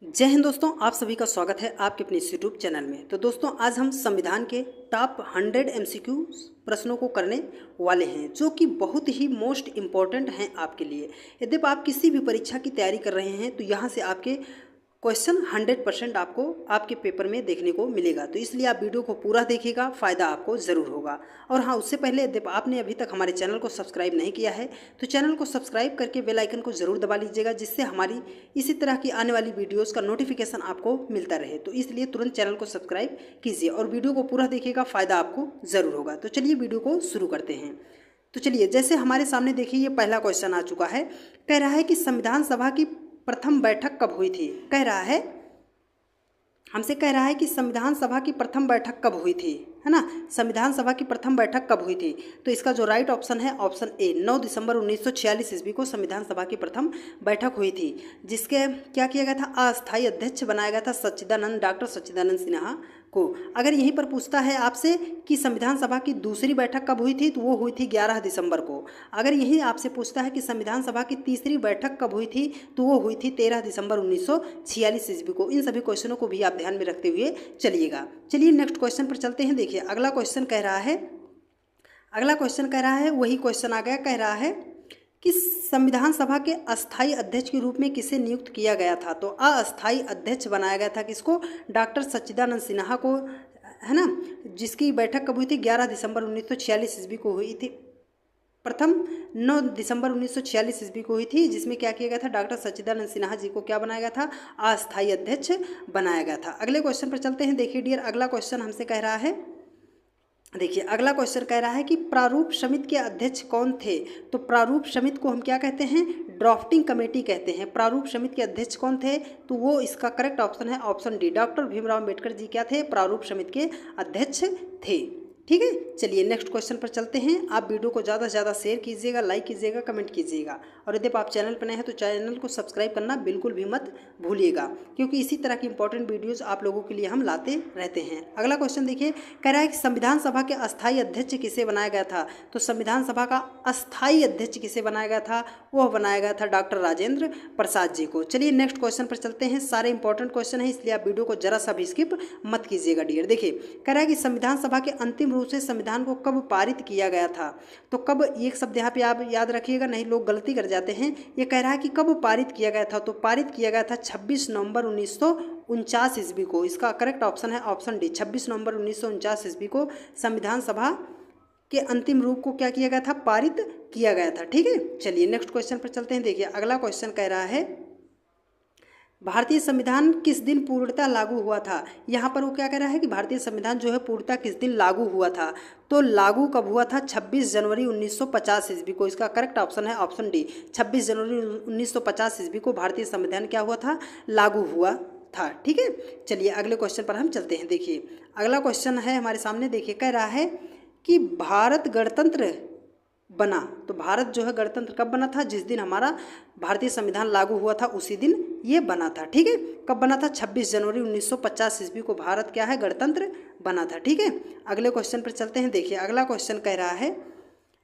जय हिंद दोस्तों, आप सभी का स्वागत है आपके अपने इस यूट्यूब चैनल में। तो दोस्तों, आज हम संविधान के टॉप 100 एमसीक्यू प्रश्नों को करने वाले हैं, जो कि बहुत ही मोस्ट इम्पॉर्टेंट हैं आपके लिए। यदि आप किसी भी परीक्षा की तैयारी कर रहे हैं तो यहाँ से आपके क्वेश्चन 100% आपको आपके पेपर में देखने को मिलेगा। तो इसलिए आप वीडियो को पूरा देखिएगा, फ़ायदा आपको ज़रूर होगा। और हाँ, उससे पहले यदि आपने अभी तक हमारे चैनल को सब्सक्राइब नहीं किया है तो चैनल को सब्सक्राइब करके बेल आइकन को ज़रूर दबा लीजिएगा, जिससे हमारी इसी तरह की आने वाली वीडियोज़ का नोटिफिकेशन आपको मिलता रहे। तो इसलिए तुरंत चैनल को सब्सक्राइब कीजिए और वीडियो को पूरा देखिएगा, फ़ायदा आपको ज़रूर होगा। तो चलिए वीडियो को शुरू करते हैं। तो चलिए, जैसे हमारे सामने देखिए, ये पहला क्वेश्चन आ चुका है। कह रहा है कि संविधान सभा की प्रथम बैठक कब हुई थी। हमसे कह रहा है कि संविधान सभा की प्रथम बैठक कब हुई थी, है ना। संविधान सभा की प्रथम बैठक कब हुई थी, तो इसका जो राइट ऑप्शन है ऑप्शन ए, 9 दिसंबर 1946 ईस्वी को संविधान सभा की प्रथम बैठक हुई थी, जिसके क्या किया गया था, अस्थायी अध्यक्ष बनाया गया था डॉक्टर सच्चिदानंद सिन्हा को। अगर यहीं पर पूछता है आपसे कि संविधान सभा की दूसरी बैठक कब हुई थी, तो वो हुई थी 11 दिसंबर को। अगर यही आपसे पूछता है कि संविधान सभा की तीसरी बैठक कब हुई थी, तो वो हुई थी 13 दिसंबर 1946 ईस्वी को। इन सभी क्वेश्चनों को भी आप ध्यान में रखते हुए चलिएगा। चलिए नेक्स्ट क्वेश्चन पर चलते हैं। देखिए, अगला क्वेश्चन कह रहा है वही क्वेश्चन आ गया। कह रहा है कि संविधान सभा के अस्थायी अध्यक्ष के रूप में किसे नियुक्त किया गया था। तो अस्थायी अध्यक्ष बनाया गया था किसको, डॉक्टर सच्चिदानंद सिन्हा को, है ना। जिसकी बैठक कब हुई थी, 11 दिसंबर 1946 ईस्वी को हुई थी। प्रथम 9 दिसंबर 1946 ईस्वी को हुई थी, जिसमें क्या किया गया था, डॉक्टर सच्चिदानंद सिन्हा जी को क्या बनाया गया था, अस्थायी अध्यक्ष बनाया गया था। अगले क्वेश्चन पर चलते हैं। देखिए डियर, अगला क्वेश्चन हमसे कह रहा है, देखिए अगला क्वेश्चन कह रहा है कि प्रारूप समिति के अध्यक्ष कौन थे। तो प्रारूप समिति को हम क्या कहते हैं, ड्राफ्टिंग कमेटी कहते हैं। प्रारूप समिति के अध्यक्ष कौन थे, तो वो इसका करेक्ट ऑप्शन है option D, doctor Bhimrao Ambedkar ji क्या थे, प्रारूप समिति के अध्यक्ष थे। ठीक है, चलिए नेक्स्ट क्वेश्चन पर चलते हैं। आप वीडियो को ज़्यादा से ज़्यादा शेयर कीजिएगा, लाइक कीजिएगा, कमेंट कीजिएगा, और यदि आप चैनल पर नए हैं तो चैनल को सब्सक्राइब करना बिल्कुल भी मत भूलिएगा, क्योंकि इसी तरह की इंपॉर्टेंट वीडियोस आप लोगों के लिए हम लाते रहते हैं। अगला क्वेश्चन देखिए, कह रहा है कि संविधान सभा के अस्थायी अध्यक्ष किसे बनाया गया था। तो संविधान सभा का अस्थायी अध्यक्ष किसे बनाया गया था, वह बनाया गया था डॉक्टर राजेंद्र प्रसाद जी को। चलिए नेक्स्ट क्वेश्चन पर चलते हैं। सारे इंपॉर्टेंट क्वेश्चन है, इसलिए आप वीडियो को जरा सा भी स्किप मत कीजिएगा डियर। देखिए, कह रहा है कि संविधान सभा के अंतिम रूप से संविधान को कब पारित किया गया था। तो कब, एक शब्द यहाँ पे आप याद रखिएगा, नहीं लोग गलती कर जाते हैं। ये कह रहा है कि कब पारित किया गया था, तो पारित किया गया था 26 नवंबर 1949 ईस्वी को। इसका करेक्ट ऑप्शन है ऑप्शन डी, 26 नवंबर 1949 ईस्वी को संविधान सभा के अंतिम रूप को क्या किया गया था, पारित किया गया था। ठीक है, चलिए नेक्स्ट क्वेश्चन पर चलते हैं। देखिए अगला क्वेश्चन कह रहा है, भारतीय संविधान किस दिन पूर्णतः लागू हुआ था। यहाँ पर वो क्या कह रहा है कि भारतीय संविधान जो है पूर्णतः किस दिन लागू हुआ था। तो लागू कब हुआ था, 26 जनवरी 1950 ईस्वी को। इसका करेक्ट ऑप्शन है ऑप्शन डी, 26 जनवरी 1950 ईस्वी को भारतीय संविधान क्या हुआ था, लागू हुआ था। ठीक है, चलिए अगले क्वेश्चन पर हम चलते हैं। देखिए अगला क्वेश्चन है हमारे सामने। देखिए कह रहा है कि भारत गणतंत्र बना। तो भारत जो है गणतंत्र कब बना था, जिस दिन हमारा भारतीय संविधान लागू हुआ था उसी दिन ये बना था। ठीक है, कब बना था, 26 जनवरी 1950 ईस्वी को भारत क्या है, गणतंत्र बना था। ठीक है, अगले क्वेश्चन पर चलते हैं। देखिए अगला क्वेश्चन कह रहा है,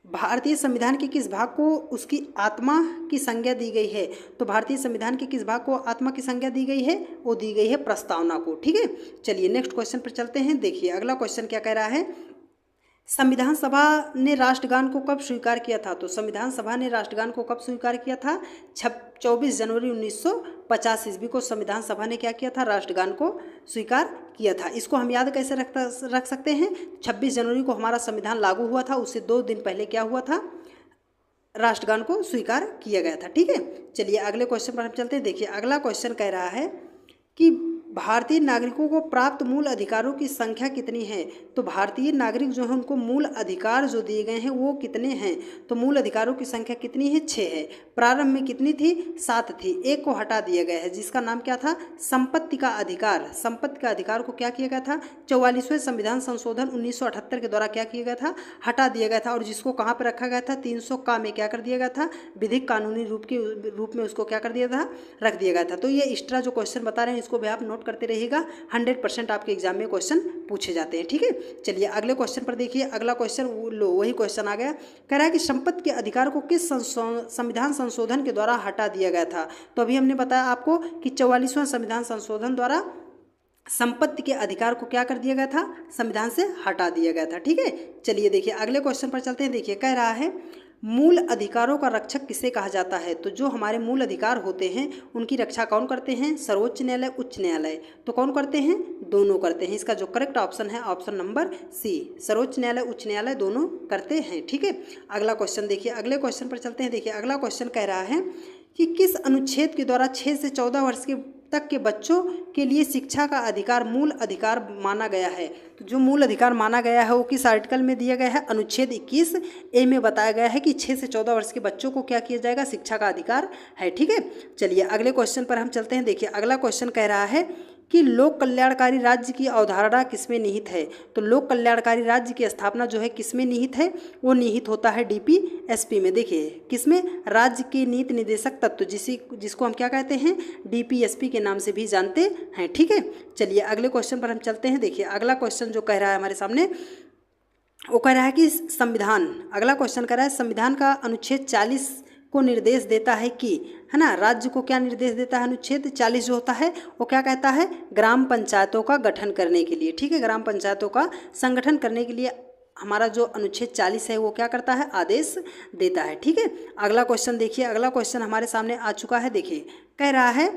भारतीय संविधान के किस भाग को उसकी आत्मा की संज्ञा दी गई है। तो भारतीय संविधान के किस भाग को आत्मा की संज्ञा दी गई है, वो दी गई है प्रस्तावना को। ठीक है, चलिए नेक्स्ट क्वेश्चन पर चलते हैं। देखिए अगला क्वेश्चन क्या कह रहा है, संविधान सभा ने राष्ट्रगान को कब स्वीकार किया था। तो संविधान सभा ने राष्ट्रगान को कब स्वीकार किया था, 24 जनवरी 1950 ईस्वी को संविधान सभा ने क्या किया था, राष्ट्रगान को स्वीकार किया था। इसको हम याद कैसे रख सकते हैं, 26 जनवरी को हमारा संविधान लागू हुआ था, उससे 2 दिन पहले क्या हुआ था, राष्ट्रगान को स्वीकार किया गया था। ठीक है, चलिए अगले क्वेश्चन पर हम चलते हैं। देखिए अगला क्वेश्चन कह रहा है कि भारतीय नागरिकों को प्राप्त मूल अधिकारों की संख्या कितनी है। तो भारतीय नागरिक जो है उनको मूल अधिकार जो दिए गए हैं वो कितने हैं। तो मूल अधिकारों की संख्या कितनी है, 6 है। प्रारंभ में कितनी थी, 7 थी, एक को हटा दिया गया है, जिसका नाम क्या था, संपत्ति का अधिकार। संपत्ति का अधिकार को क्या किया गया था, 44वें संविधान संशोधन 1978 के द्वारा क्या किया गया था, हटा दिया गया था। और जिसको कहाँ पर रखा गया था, 300 का में क्या कर दिया गया था, विधिक कानूनी रूप में उसको क्या कर दिया था, रख दिया गया था। तो ये एक्स्ट्रा जो क्वेश्चन बता रहे हैं इसको भी आप नोट करते रहिएगा, 100% आपके एग्जाम में क्वेश्चन पूछे जाते हैं। ठीक है, चलिए अगले क्वेश्चन पर देखिए। अगला क्वेश्चन वही क्वेश्चन आ गया, कह रहा है कि संपत्ति के अधिकार को किस संविधान संशोधन के द्वारा हटा दिया गया था। तो अभी हमने बताया आपको कि 44वां संविधान संशोधन द्वारा संपत्ति के अधिकार को क्या कर दिया गया था, संविधान से हटा दिया गया था। ठीक है, चलिए देखिए अगले क्वेश्चन पर चलते हैं। देखिए कह रहा है मूल अधिकारों का रक्षक किसे कहा जाता है। तो जो हमारे मूल अधिकार होते हैं उनकी रक्षा कौन करते हैं, सर्वोच्च न्यायालय, उच्च न्यायालय। तो कौन करते हैं, दोनों करते हैं। इसका जो करेक्ट ऑप्शन है ऑप्शन नंबर सी, सर्वोच्च न्यायालय उच्च न्यायालय दोनों करते हैं। ठीक है, अगला क्वेश्चन देखिए, अगले क्वेश्चन पर चलते हैं। देखिए अगला क्वेश्चन कह रहा है कि किस अनुच्छेद के द्वारा 6 से 14 वर्ष के तक के बच्चों के लिए शिक्षा का अधिकार मूल अधिकार माना गया है। तो जो मूल अधिकार माना गया है वो किस आर्टिकल में दिया गया है, अनुच्छेद 21A में बताया गया है कि 6 से 14 वर्ष के बच्चों को क्या किया जाएगा, शिक्षा का अधिकार है। ठीक है, चलिए अगले क्वेश्चन पर हम चलते हैं। देखिए अगला क्वेश्चन कह रहा है कि लोक कल्याणकारी राज्य की अवधारणा किसमें निहित है। तो लोक कल्याणकारी राज्य की स्थापना जो है किसमें निहित है, वो निहित होता है DPSP में। देखिए किसमें, राज्य के नीति निर्देशक तत्व, जिसको हम क्या कहते हैं, DPSP के नाम से भी जानते हैं। ठीक है, चलिए अगले क्वेश्चन पर हम चलते हैं। देखिए अगला क्वेश्चन जो कह रहा है हमारे सामने, वो कह रहा है कि संविधान, अगला क्वेश्चन कह रहा है संविधान का अनुच्छेद 40 को निर्देश देता है कि, है ना, राज्य को क्या निर्देश देता है, अनुच्छेद 40 जो होता है वो क्या कहता है, ग्राम पंचायतों का गठन करने के लिए। ठीक है, ग्राम पंचायतों का संगठन करने के लिए हमारा जो अनुच्छेद 40 है वो क्या करता है, आदेश देता है। ठीक है, अगला क्वेश्चन देखिए, अगला क्वेश्चन हमारे सामने आ चुका है। देखिए कह रहा है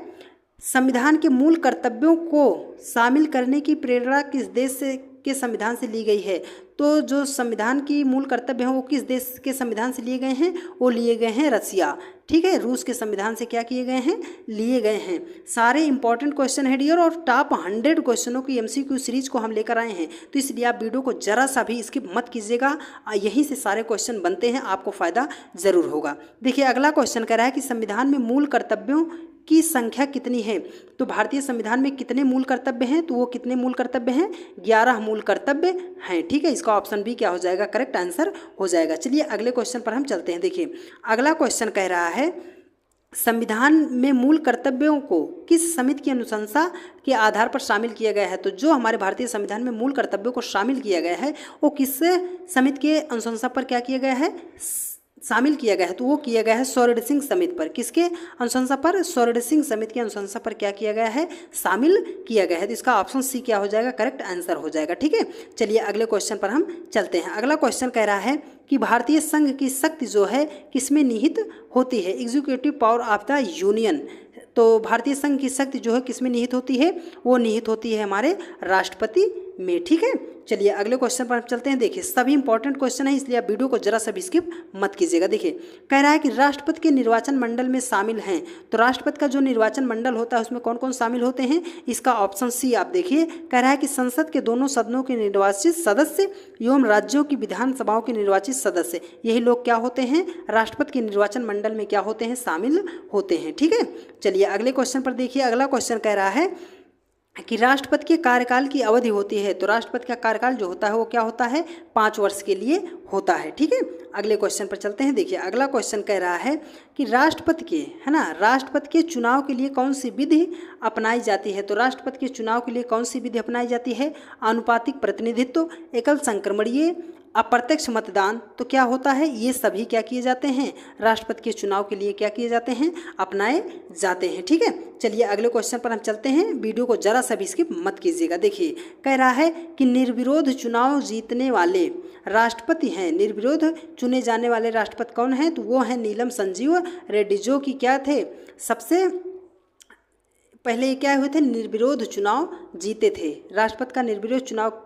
संविधान के मूल कर्तव्यों को शामिल करने की प्रेरणा किस देश के संविधान से ली गई है। तो जो संविधान की मूल कर्तव्य हैं वो किस देश के संविधान से लिए गए हैं, वो लिए गए हैं रसिया। ठीक है, रूस के संविधान से क्या किए गए हैं, लिए गए हैं। सारे इंपॉर्टेंट क्वेश्चन है डियर, और टॉप 100 क्वेश्चनों की MCQ सीरीज को हम लेकर आए हैं। तो इसलिए आप वीडियो को जरा सा भी स्किप मत कीजिएगा, यहीं से सारे क्वेश्चन बनते हैं, आपको फ़ायदा ज़रूर होगा। देखिए अगला क्वेश्चन कह रहा है कि संविधान में मूल कर्तव्यों की संख्या कितनी है। तो भारतीय संविधान में कितने मूल कर्तव्य हैं, तो वो कितने मूल कर्तव्य हैं, 11 मूल कर्तव्य हैं। ठीक है, इसका ऑप्शन बी क्या हो जाएगा, करेक्ट आंसर हो जाएगा। चलिए अगले क्वेश्चन पर हम चलते हैं। देखिए अगला क्वेश्चन कह रहा है संविधान में मूल कर्तव्यों को किस समिति की अनुशंसा के आधार पर शामिल किया गया है। तो जो हमारे भारतीय संविधान में मूल कर्तव्यों को शामिल किया गया है वो किस समिति के अनुशंसा पर क्या किया गया है, शामिल किया गया है। तो वो किया गया है स्वर्ण सिंह समिति पर। किसके अनुशंसा पर, स्वर्ण सिंह समिति की अनुशंसा पर क्या किया गया है, शामिल किया गया है। तो इसका ऑप्शन सी क्या हो जाएगा, करेक्ट आंसर हो जाएगा। ठीक है, चलिए अगले क्वेश्चन पर हम चलते हैं। अगला क्वेश्चन कह रहा है कि भारतीय संघ की शक्ति जो है किसमें निहित होती है, executive power of the union. तो भारतीय संघ की शक्ति जो है किसमें निहित होती है, वो निहित होती है हमारे राष्ट्रपति में। ठीक है, चलिए अगले क्वेश्चन पर चलते हैं। देखिए सभी इंपॉर्टेंट क्वेश्चन है, इसलिए आप वीडियो को जरा सा भी स्किप मत कीजिएगा। देखिए कह रहा है कि राष्ट्रपति के निर्वाचन मंडल में शामिल हैं। तो राष्ट्रपति का जो निर्वाचन मंडल होता है उसमें कौन कौन शामिल होते हैं, इसका ऑप्शन सी आप देखिए। कह रहा है कि संसद के दोनों सदनों के निर्वाचित सदस्य एवं राज्यों की विधानसभाओं के निर्वाचित सदस्य, यही लोग क्या होते हैं, राष्ट्रपति के निर्वाचन मंडल में क्या होते हैं, शामिल होते हैं। ठीक है, चलिए अगले क्वेश्चन पर देखिए। अगला क्वेश्चन कह रहा है कि राष्ट्रपति के कार्यकाल की अवधि होती है। तो राष्ट्रपति का कार्यकाल जो होता है वो क्या होता है, 5 वर्ष के लिए होता है। ठीक है, अगले क्वेश्चन पर चलते हैं। देखिए अगला क्वेश्चन कह रहा है कि राष्ट्रपति के, है ना, राष्ट्रपति के चुनाव के लिए कौन सी विधि अपनाई जाती है। तो राष्ट्रपति के चुनाव के लिए कौन सी विधि अपनाई जाती है, आनुपातिक प्रतिनिधित्व, एकल संक्रमणीय, अप्रत्यक्ष मतदान। तो क्या होता है, ये सभी क्या किए जाते हैं, राष्ट्रपति के चुनाव के लिए क्या किए जाते हैं, अपनाए जाते हैं। ठीक है, चलिए अगले क्वेश्चन पर हम चलते हैं, वीडियो को जरा सा भी स्किप मत कीजिएगा। देखिए कह रहा है कि निर्विरोध चुनाव जीतने वाले राष्ट्रपति हैं, निर्विरोध चुने जाने वाले राष्ट्रपति कौन हैं, तो वो हैं नीलम संजीव रेड्डी, जो कि क्या थे, सबसे पहले क्या हुए थे, निर्विरोध चुनाव जीते थे। राष्ट्रपति का निर्विरोध चुनाव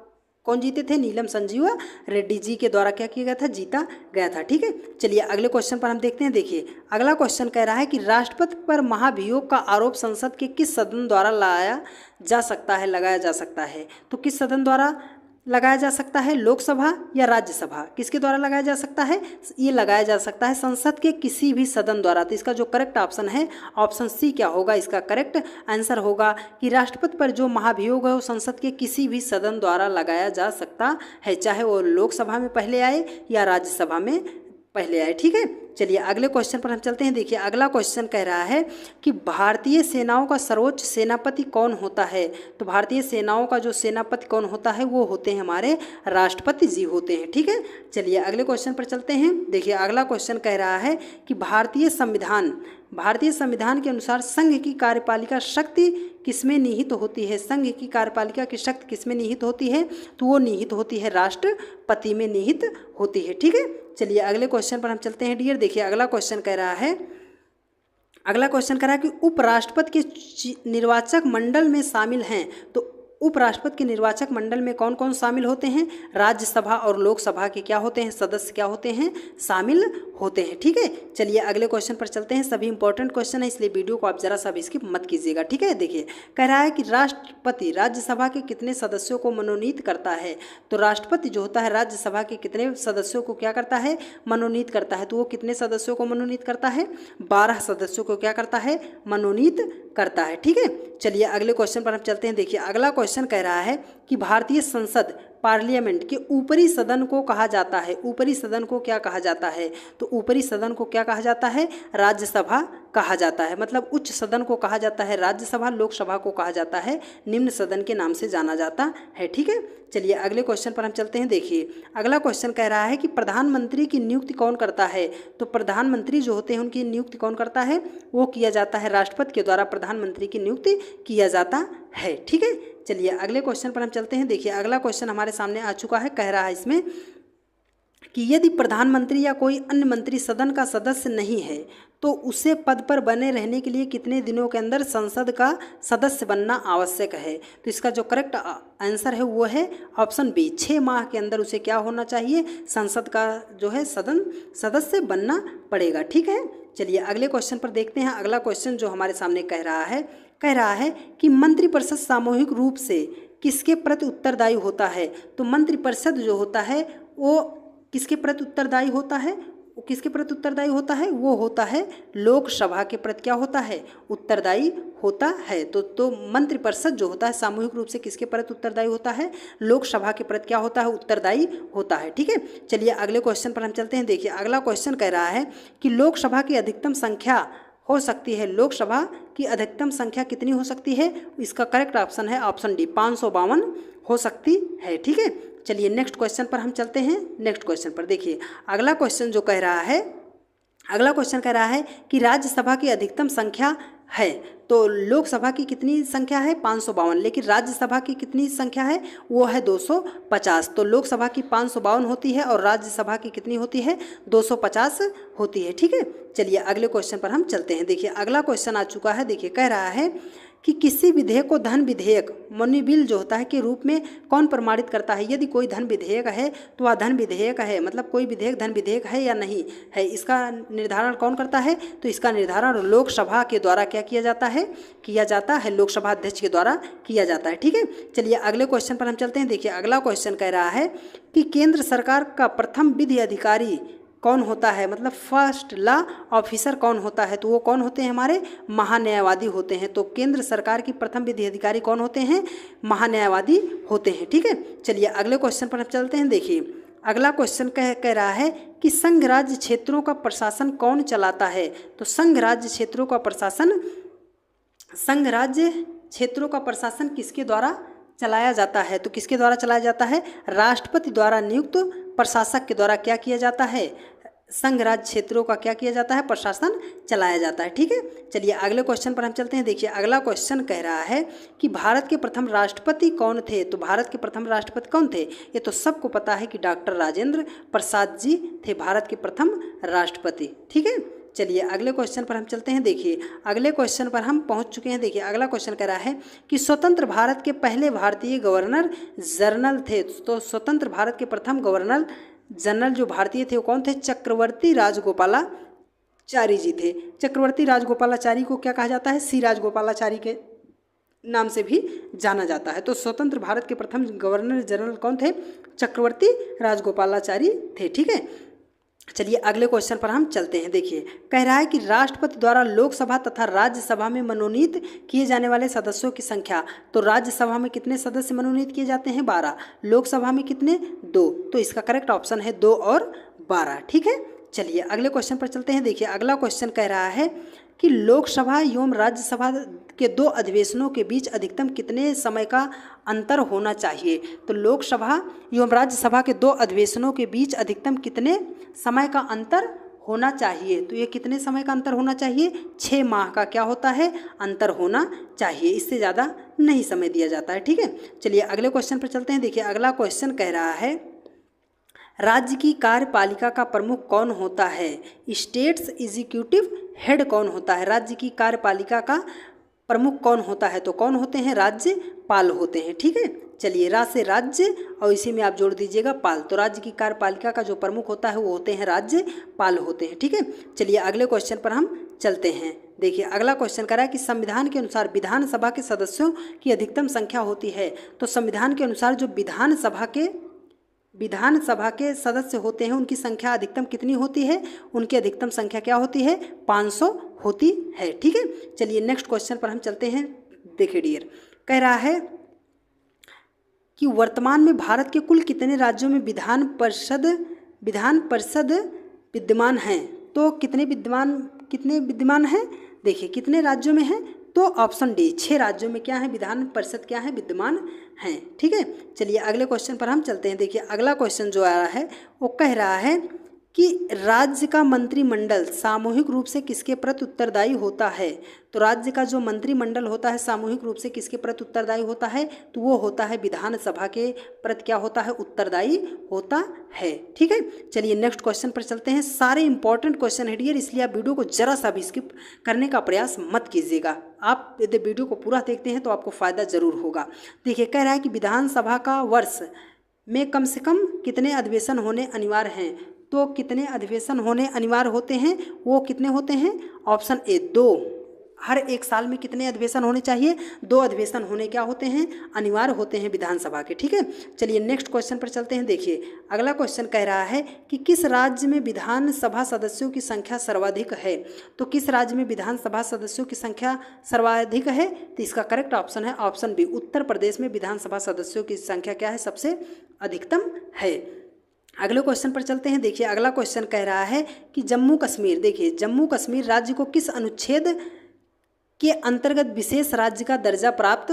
कौन जीते थे, नीलम संजीव रेड्डी जी के द्वारा क्या किया गया था, जीता गया था। ठीक है, चलिए अगले क्वेश्चन पर हम देखते हैं। देखिए अगला क्वेश्चन कह रहा है कि राष्ट्रपति पर महाभियोग का आरोप संसद के किस सदन द्वारा लगाया जा सकता है। तो किस सदन द्वारा लगाया जा सकता है, लोकसभा या राज्यसभा, किसके द्वारा लगाया जा सकता है, ये लगाया जा सकता है संसद के किसी भी सदन द्वारा। तो इसका जो करेक्ट ऑप्शन है ऑप्शन सी क्या होगा, इसका करेक्ट आंसर होगा कि राष्ट्रपति पर जो महाभियोग है वो संसद के किसी भी सदन द्वारा लगाया जा सकता है, चाहे वो लोकसभा में पहले आए या राज्यसभा में पहले आए। ठीक है, चलिए अगले क्वेश्चन पर हम चलते हैं। देखिए अगला क्वेश्चन कह रहा है कि भारतीय सेनाओं का सर्वोच्च सेनापति कौन होता है। तो भारतीय सेनाओं का जो सेनापति कौन होता है वो होते हैं हमारे राष्ट्रपति जी होते हैं। ठीक है, चलिए अगले क्वेश्चन पर चलते हैं। देखिए अगला क्वेश्चन कह रहा है कि भारतीय संविधान के अनुसार संघ की कार्यपालिका शक्ति किसमें निहित होती है। संघ की कार्यपालिका की शक्ति किसमें निहित होती है, तो वो निहित होती है राष्ट्रपति में निहित होती है। ठीक है, चलिए अगले क्वेश्चन पर हम चलते हैं डियर। देखिए अगला क्वेश्चन कह रहा है कि उपराष्ट्रपति के निर्वाचक मंडल में शामिल हैं। तो उपराष्ट्रपति के निर्वाचक मंडल में कौन कौन शामिल होते हैं, राज्यसभा और लोकसभा के क्या होते हैं, सदस्य क्या होते हैं, शामिल होते हैं। ठीक है, चलिए अगले क्वेश्चन पर चलते हैं। सभी इंपॉर्टेंट क्वेश्चन है, इसलिए वीडियो को आप जरा सा भी स्किप मत कीजिएगा। ठीक है, देखिए कह रहा है कि राष्ट्रपति राज्यसभा के कितने सदस्यों को मनोनीत करता है। तो राष्ट्रपति जो होता है राज्यसभा के कितने सदस्यों को क्या करता है, मनोनीत करता है। तो वो कितने सदस्यों को मनोनीत करता है, 12 सदस्यों को क्या करता है, मनोनीत करता है। ठीक है, चलिए अगले क्वेश्चन पर हम चलते हैं। देखिए अगला क्वेश्चन कह रहा है कि भारतीय संसद पार्लियामेंट के ऊपरी सदन को कहा जाता है। ऊपरी सदन को क्या कहा जाता है, तो ऊपरी सदन को क्या कहा जाता है, राज्यसभा कहा जाता है। मतलब उच्च सदन को कहा जाता है राज्यसभा, लोकसभा को कहा जाता है निम्न सदन के नाम से जाना जाता है। ठीक है, चलिए अगले क्वेश्चन पर हम चलते हैं। देखिए अगला क्वेश्चन कह रहा है कि प्रधानमंत्री की नियुक्ति कौन करता है। तो प्रधानमंत्री जो होते हैं उनकी नियुक्ति कौन करता है, वो किया जाता है राष्ट्रपति के द्वारा प्रधानमंत्री की नियुक्ति किया जाता है। ठीक है, चलिए अगले क्वेश्चन पर हम चलते हैं। देखिए अगला क्वेश्चन हमारे सामने आ चुका है। कह रहा है इसमें कि यदि प्रधानमंत्री या कोई अन्य मंत्री सदन का सदस्य नहीं है तो उसे पद पर बने रहने के लिए कितने दिनों के अंदर संसद का सदस्य बनना आवश्यक है। तो इसका जो करेक्ट आंसर है वो है ऑप्शन बी, 6 माह के अंदर उसे क्या होना चाहिए, संसद का जो है सदस्य बनना पड़ेगा। ठीक है, चलिए अगले क्वेश्चन पर देखते हैं। अगला क्वेश्चन जो हमारे सामने कह रहा है कि मंत्रिपरिषद सामूहिक रूप से किसके प्रति उत्तरदायी होता है। तो मंत्रिपरिषद जो होता है वो किसके प्रति उत्तरदायी होता है, वो होता है लोकसभा के प्रति क्या होता है, उत्तरदायी होता है। तो मंत्रिपरिषद जो होता है सामूहिक रूप से किसके प्रति उत्तरदायी होता है, लोकसभा के प्रति क्या होता है, उत्तरदायी होता है। ठीक है, चलिए अगले क्वेश्चन पर हम चलते हैं। देखिए अगला क्वेश्चन कह रहा है कि लोकसभा की अधिकतम संख्या हो सकती है, लोकसभा की अधिकतम संख्या कितनी हो सकती है। इसका करेक्ट ऑप्शन है ऑप्शन डी, 552 हो सकती है। ठीक है, चलिए नेक्स्ट क्वेश्चन पर हम चलते हैं। नेक्स्ट क्वेश्चन पर देखिए अगला क्वेश्चन कह रहा है कि राज्यसभा की अधिकतम संख्या है। तो लोकसभा की कितनी संख्या है, 552, लेकिन राज्यसभा की कितनी संख्या है, वो है 250। तो लोकसभा की 552 होती है और राज्यसभा की कितनी होती है, 250 होती है। ठीक है, चलिए अगले क्वेश्चन पर हम चलते हैं। देखिए अगला क्वेश्चन आ चुका है। देखिए कह रहा है कि किसी विधेयक को धन विधेयक मनी बिल जो होता है के रूप में कौन प्रमाणित करता है। यदि कोई धन विधेयक है तो वह धन विधेयक है, मतलब कोई विधेयक धन विधेयक है या नहीं है, इसका निर्धारण कौन करता है। तो इसका निर्धारण लोकसभा के द्वारा क्या किया जाता है, लोकसभा अध्यक्ष के द्वारा किया जाता है। ठीक है, चलिए अगले क्वेश्चन पर हम चलते हैं। देखिए अगला क्वेश्चन कह रहा है कि केंद्र सरकार का प्रथम विधि अधिकारी कौन होता है, मतलब फर्स्ट लॉ ऑफिसर कौन होता है। तो वो कौन होते हैं, हमारे महान्यायवादी होते हैं। तो केंद्र सरकार की प्रथम विधि अधिकारी कौन होते हैं, महान्यायवादी होते हैं। ठीक है, चलिए अगले क्वेश्चन पर हम चलते हैं। देखिए अगला क्वेश्चन कह रहा है कि संघ राज्य क्षेत्रों का प्रशासन कौन चलाता है। तो संघ राज्य क्षेत्रों का प्रशासन किसके द्वारा चलाया जाता है। तो किसके द्वारा चलाया जाता है, राष्ट्रपति द्वारा नियुक्त प्रशासक के द्वारा क्या किया जाता है, संघ राज्य क्षेत्रों का क्या किया जाता है, प्रशासन चलाया जाता है। ठीक है, चलिए अगले क्वेश्चन पर हम चलते हैं। देखिए अगला क्वेश्चन कह रहा है कि भारत के प्रथम राष्ट्रपति कौन थे। तो भारत के प्रथम राष्ट्रपति कौन थे, ये तो सबको पता है कि डॉक्टर राजेंद्र प्रसाद जी थे भारत के प्रथम राष्ट्रपति। ठीक है, चलिए अगले क्वेश्चन पर हम चलते हैं। देखिए अगले क्वेश्चन पर हम पहुंच चुके हैं। देखिए अगला क्वेश्चन कह रहा है कि स्वतंत्र भारत के पहले भारतीय गवर्नर जनरल थे। तो स्वतंत्र भारत के प्रथम गवर्नर जनरल जो भारतीय थे वो कौन थे, चक्रवर्ती राजगोपालाचारी जी थे। चक्रवर्ती राजगोपालाचारी को क्या कहा जाता है, सी राजगोपालाचारी के नाम से भी जाना जाता है। तो स्वतंत्र भारत के प्रथम गवर्नर जनरल कौन थे, चक्रवर्ती राजगोपालाचारी थे। ठीक है, चलिए अगले क्वेश्चन पर हम चलते हैं। देखिए कह रहा है कि राष्ट्रपति द्वारा लोकसभा तथा राज्यसभा में मनोनीत किए जाने वाले सदस्यों की संख्या। तो राज्यसभा में कितने सदस्य मनोनीत किए जाते हैं, 12। लोकसभा में कितने, 2। तो इसका करेक्ट ऑप्शन है 2 और 12। ठीक है, चलिए अगले क्वेश्चन पर चलते हैं। देखिए अगला क्वेश्चन कह रहा है कि लोकसभा एवं राज्यसभा के 2 अधिवेशनों के बीच अधिकतम कितने समय का अंतर होना चाहिए। तो लोकसभा एवं राज्यसभा के 2 अधिवेशनों के बीच अधिकतम कितने समय का अंतर होना चाहिए। तो ये कितने समय का अंतर होना चाहिए, 6 माह का क्या होता है, अंतर होना चाहिए, इससे ज़्यादा नहीं समय दिया जाता है। ठीक है, चलिए अगले क्वेश्चन पर चलते हैं। देखिए अगला क्वेश्चन कह रहा है राज्य की कार्यपालिका का प्रमुख कौन होता है। स्टेट्स एग्जीक्यूटिव हेड कौन होता है। राज्य की कार्यपालिका का प्रमुख कौन होता है, तो कौन होते हैं, राज्यपाल होते हैं। ठीक है, चलिए रा से राज्य और इसी में आप जोड़ दीजिएगा पाल, तो राज्य की कार्यपालिका का जो प्रमुख होता है वो होते हैं राज्यपाल होते हैं। ठीक है, चलिए अगले क्वेश्चन पर हम चलते हैं। देखिए अगला क्वेश्चन कह रहा है कि संविधान के अनुसार विधानसभा के सदस्यों की अधिकतम संख्या होती है। तो संविधान के अनुसार जो विधानसभा के सदस्य होते हैं उनकी संख्या अधिकतम कितनी होती है, उनकी अधिकतम संख्या क्या होती है, 500 होती है। ठीक है, चलिए नेक्स्ट क्वेश्चन पर हम चलते हैं। देखिए डियर कह रहा है कि वर्तमान में भारत के कुल कितने राज्यों में विधान परिषद विद्यमान हैं। तो कितने विद्यमान हैं, देखिए कितने राज्यों में हैं, तो ऑप्शन डी 6 राज्यों में क्या है, विधान परिषद क्या है, विद्यमान हैं। ठीक है, चलिए अगले क्वेश्चन पर हम चलते हैं। देखिए अगला क्वेश्चन जो आ रहा है वो कह रहा है कि राज्य का मंत्रिमंडल सामूहिक रूप से किसके प्रति उत्तरदायी होता है। तो राज्य का जो मंत्रिमंडल होता है सामूहिक रूप से किसके प्रति उत्तरदायी होता है, तो वो होता है विधानसभा के प्रति क्या होता है, उत्तरदायी होता है। ठीक है, चलिए नेक्स्ट क्वेश्चन पर चलते हैं। सारे इंपॉर्टेंट क्वेश्चन है डियर, इसलिए आप वीडियो को जरा सा भी स्किप करने का प्रयास मत कीजिएगा। आप यदि वीडियो को पूरा देखते हैं तो आपको फ़ायदा ज़रूर होगा। देखिए कह रहा है कि विधानसभा का वर्ष में कम से कम कितने अधिवेशन होने अनिवार्य हैं। तो कितने अधिवेशन होने अनिवार्य होते हैं, वो कितने होते हैं, ऑप्शन ए 2। हर एक साल में कितने अधिवेशन होने चाहिए, 2 अधिवेशन होने क्या होते हैं, अनिवार्य होते हैं विधानसभा के। ठीक है, चलिए नेक्स्ट क्वेश्चन पर चलते हैं। देखिए अगला क्वेश्चन कह रहा है कि किस राज्य में विधानसभा सदस्यों की संख्या सर्वाधिक है। तो किस राज्य में विधानसभा सदस्यों की संख्या सर्वाधिक है, तो इसका करेक्ट ऑप्शन है ऑप्शन बी, उत्तर प्रदेश में विधानसभा सदस्यों की संख्या क्या है, सबसे अधिकतम है। अगले क्वेश्चन पर चलते हैं। देखिए अगला क्वेश्चन कह रहा है कि जम्मू कश्मीर, देखिए जम्मू कश्मीर राज्य को किस अनुच्छेद के अंतर्गत विशेष राज्य का दर्जा प्राप्त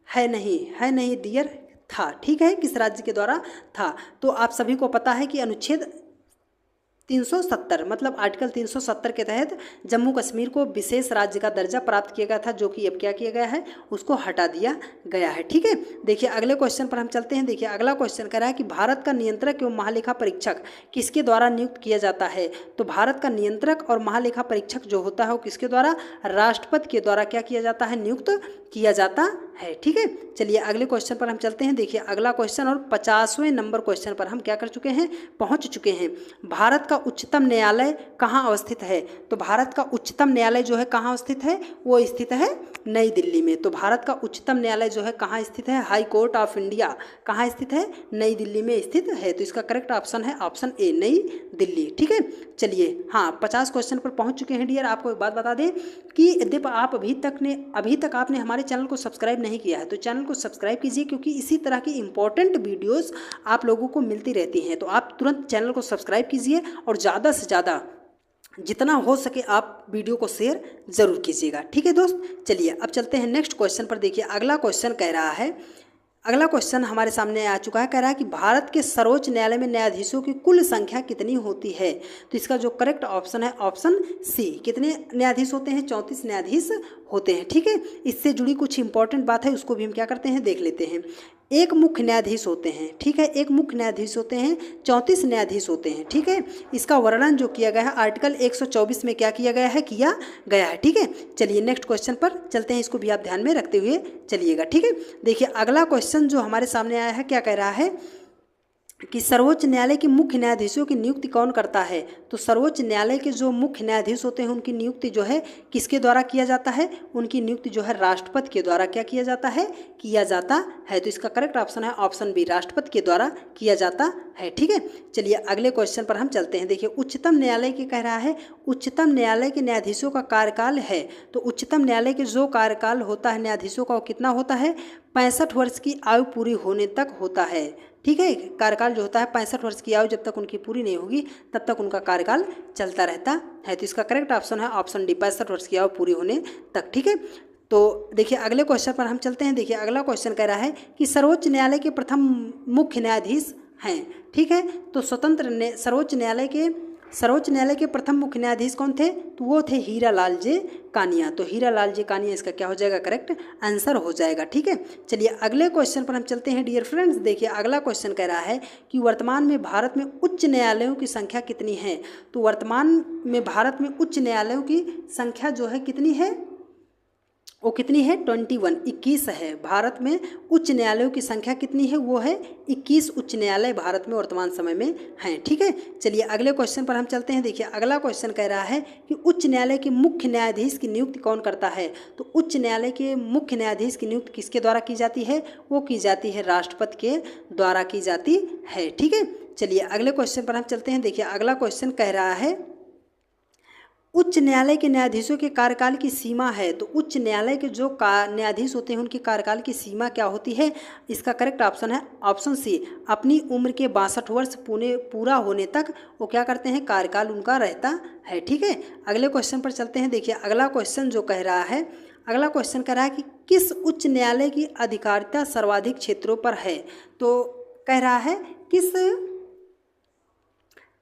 है नहीं डियर, था। ठीक है, किस राज्य के द्वारा था, तो आप सभी को पता है कि अनुच्छेद 370 मतलब आर्टिकल 370 के तहत जम्मू कश्मीर को विशेष राज्य का दर्जा प्राप्त किया गया था, जो कि अब क्या किया गया है, उसको हटा दिया गया है। ठीक है, देखिए अगले क्वेश्चन पर हम चलते हैं। देखिए अगला क्वेश्चन कह रहा है कि भारत का नियंत्रक एवं महालेखा परीक्षक किसके द्वारा नियुक्त किया जाता है। तो भारत का नियंत्रक और महालेखा परीक्षक जो होता है वो किसके द्वारा, राष्ट्रपति के द्वारा क्या किया जाता है, नियुक्त किया जाता है। ठीक है, चलिए अगले क्वेश्चन पर हम चलते हैं। देखिए अगला क्वेश्चन और 50वें नंबर क्वेश्चन पर हम क्या कर चुके हैं, पहुंच चुके हैं। भारत का उच्चतम न्यायालय कहाँ अवस्थित है। तो भारत का उच्चतम न्यायालय जो है कहाँ स्थित है, वो स्थित है नई दिल्ली में। तो भारत का उच्चतम न्यायालय जो है कहाँ स्थित है, हाई कोर्ट ऑफ इंडिया कहाँ स्थित है, नई दिल्ली में स्थित है। तो इसका करेक्ट ऑप्शन है ऑप्शन ए, नई दिल्ली। ठीक है, चलिए हाँ 50 क्वेश्चन पर पहुंच चुके हैं डियर। आपको एक बात बता दें कि यदि आप अभी तक आपने हमारे चैनल को सब्सक्राइब नहीं किया है तो चैनल को सब्सक्राइब कीजिए, क्योंकि इसी तरह की इंपॉर्टेंट वीडियोस आप लोगों को मिलती रहती हैं। तो आप तुरंत चैनल को सब्सक्राइब कीजिए और ज़्यादा से ज़्यादा जितना हो सके आप वीडियो को शेयर ज़रूर कीजिएगा। ठीक है दोस्त, चलिए अब चलते हैं नेक्स्ट क्वेश्चन पर। देखिए अगला क्वेश्चन कह रहा है, अगला क्वेश्चन हमारे सामने आ चुका है, कह रहा है कि भारत के सर्वोच्च न्यायालय में न्यायाधीशों की कुल संख्या कितनी होती है। तो इसका जो करेक्ट ऑप्शन है ऑप्शन सी, कितने न्यायाधीश होते हैं, 34 न्यायाधीश होते हैं। ठीक है, इससे जुड़ी कुछ इंपॉर्टेंट बात है, उसको भी हम क्या करते हैं, देख लेते हैं। एक मुख्य न्यायाधीश होते हैं, ठीक है, एक मुख्य न्यायाधीश होते हैं, 34 न्यायाधीश होते हैं। ठीक है, इसका वर्णन जो किया गया है आर्टिकल 124 में क्या किया गया है, ठीक है। चलिए नेक्स्ट क्वेश्चन पर चलते हैं, इसको भी आप ध्यान में रखते हुए चलिएगा। ठीक है, देखिए अगला क्वेश्चन जो हमारे सामने आया है क्या कह रहा है कि सर्वोच्च न्यायालय के मुख्य न्यायाधीशों की नियुक्ति कौन करता है। तो सर्वोच्च न्यायालय के जो मुख्य न्यायाधीश होते हैं उनकी नियुक्ति जो है किसके द्वारा किया जाता है, उनकी नियुक्ति जो है राष्ट्रपति के द्वारा क्या किया जाता है, तो इसका करेक्ट ऑप्शन है ऑप्शन बी, राष्ट्रपति के द्वारा किया जाता है। ठीक है, चलिए अगले क्वेश्चन पर हम चलते हैं। देखिए उच्चतम न्यायालय के कह रहा है, उच्चतम न्यायालय के न्यायाधीशों का कार्यकाल है। तो उच्चतम न्यायालय के जो कार्यकाल होता है न्यायाधीशों का वो कितना होता है, 65 वर्ष की आयु पूरी होने तक होता है। ठीक है। कार्यकाल जो होता है 65 वर्ष की आयु जब तक उनकी पूरी नहीं होगी तब तक उनका कार्यकाल चलता रहता है। तो इसका करेक्ट ऑप्शन है ऑप्शन डी, 65 वर्ष की आयु पूरी होने तक। ठीक है। तो देखिए अगले क्वेश्चन पर हम चलते हैं। देखिए अगला क्वेश्चन कह रहा है कि सर्वोच्च न्यायालय के प्रथम मुख्य न्यायाधीश हैं। ठीक है। तो सर्वोच्च न्यायालय के प्रथम मुख्य न्यायाधीश कौन थे? तो वो थे हीरालाल जे कानिया। तो हीरालाल जे कानिया इसका क्या हो जाएगा? करेक्ट आंसर हो जाएगा। ठीक है। चलिए अगले क्वेश्चन पर हम चलते हैं डियर फ्रेंड्स। देखिए अगला क्वेश्चन कह रहा है कि वर्तमान में भारत में उच्च न्यायालयों की संख्या कितनी है? तो वर्तमान में भारत में उच्च न्यायालयों की संख्या जो है कितनी है? वो कितनी है? 21 है। भारत में उच्च न्यायालयों की संख्या कितनी है? वो है 21 उच्च न्यायालय भारत में वर्तमान समय में हैं। ठीक है। चलिए अगले क्वेश्चन पर हम चलते हैं। देखिए अगला क्वेश्चन कह रहा है कि उच्च न्यायालय के मुख्य न्यायाधीश की नियुक्ति कौन करता है? तो उच्च न्यायालय के मुख्य न्यायाधीश की नियुक्ति किसके द्वारा की जाती है? वो की जाती है राष्ट्रपति के द्वारा की जाती है। ठीक है। चलिए अगले क्वेश्चन पर हम चलते हैं। देखिए अगला क्वेश्चन कह रहा है उच्च न्यायालय के न्यायाधीशों के कार्यकाल की सीमा है। तो उच्च न्यायालय के जो न्यायाधीश होते हैं उनके कार्यकाल की सीमा क्या होती है? इसका करेक्ट ऑप्शन है ऑप्शन सी, अपनी उम्र के 62 वर्ष पूरा होने तक वो क्या करते हैं? कार्यकाल उनका रहता है। ठीक है। अगले क्वेश्चन पर चलते हैं। देखिए अगला क्वेश्चन जो कह रहा है, अगला क्वेश्चन कह रहा है कि किस उच्च न्यायालय की अधिकारिता सर्वाधिक क्षेत्रों पर है? तो कह रहा है किस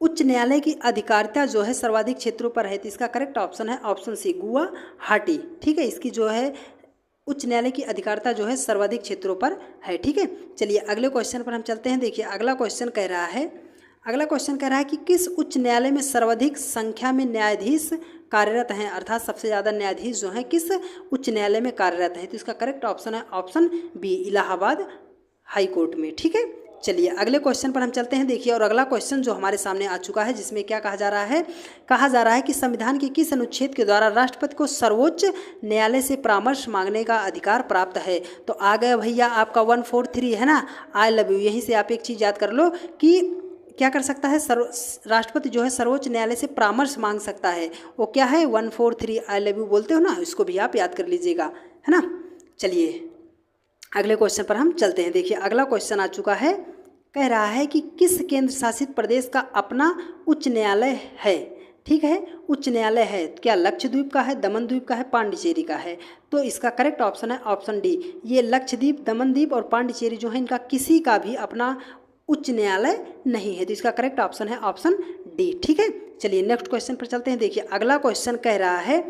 उच्च न्यायालय की अधिकारिता जो है सर्वाधिक क्षेत्रों पर है। तो इसका करेक्ट ऑप्शन है ऑप्शन सी, गुवाहाटी। ठीक है। इसकी जो है उच्च न्यायालय की अधिकारिता जो है सर्वाधिक क्षेत्रों पर है। ठीक है। चलिए अगले क्वेश्चन पर हम चलते हैं। देखिए अगला क्वेश्चन कह रहा है कि किस उच्च न्यायालय में सर्वाधिक संख्या में न्यायाधीश कार्यरत हैं? अर्थात सबसे ज़्यादा न्यायाधीश जो हैं किस उच्च न्यायालय में कार्यरत हैं? तो इसका करेक्ट ऑप्शन है option B, Allahabad high court में। ठीक है। चलिए अगले क्वेश्चन पर हम चलते हैं। देखिए और अगला क्वेश्चन जो हमारे सामने आ चुका है जिसमें क्या कहा जा रहा है कि संविधान के किस अनुच्छेद के द्वारा राष्ट्रपति को सर्वोच्च न्यायालय से परामर्श मांगने का अधिकार प्राप्त है? तो आ गया भैया आपका 143 है ना, आई लव यू। यहीं से आप एक चीज़ याद कर लो कि क्या कर सकता है? राष्ट्रपति जो है सर्वोच्च न्यायालय से परामर्श मांग सकता है। वो क्या है? 143 आई लव यू बोलते हो ना, इसको भी आप याद कर लीजिएगा, है ना। चलिए अगले क्वेश्चन पर हम चलते हैं। देखिए अगला क्वेश्चन आ चुका है, कह रहा है कि किस केंद्र शासित प्रदेश का अपना उच्च न्यायालय है? ठीक है। उच्च न्यायालय है क्या लक्षद्वीप का है, दमन द्वीप का है, पांडिचेरी का है? तो इसका करेक्ट ऑप्शन है ऑप्शन डी, ये लक्षद्वीप, दमन द्वीप और पांडिचेरी जो है इनका किसी का भी अपना उच्च न्यायालय नहीं है। तो इसका करेक्ट ऑप्शन है ऑप्शन डी। ठीक है। चलिए नेक्स्ट क्वेश्चन पर चलते हैं। देखिए अगला क्वेश्चन कह रहा है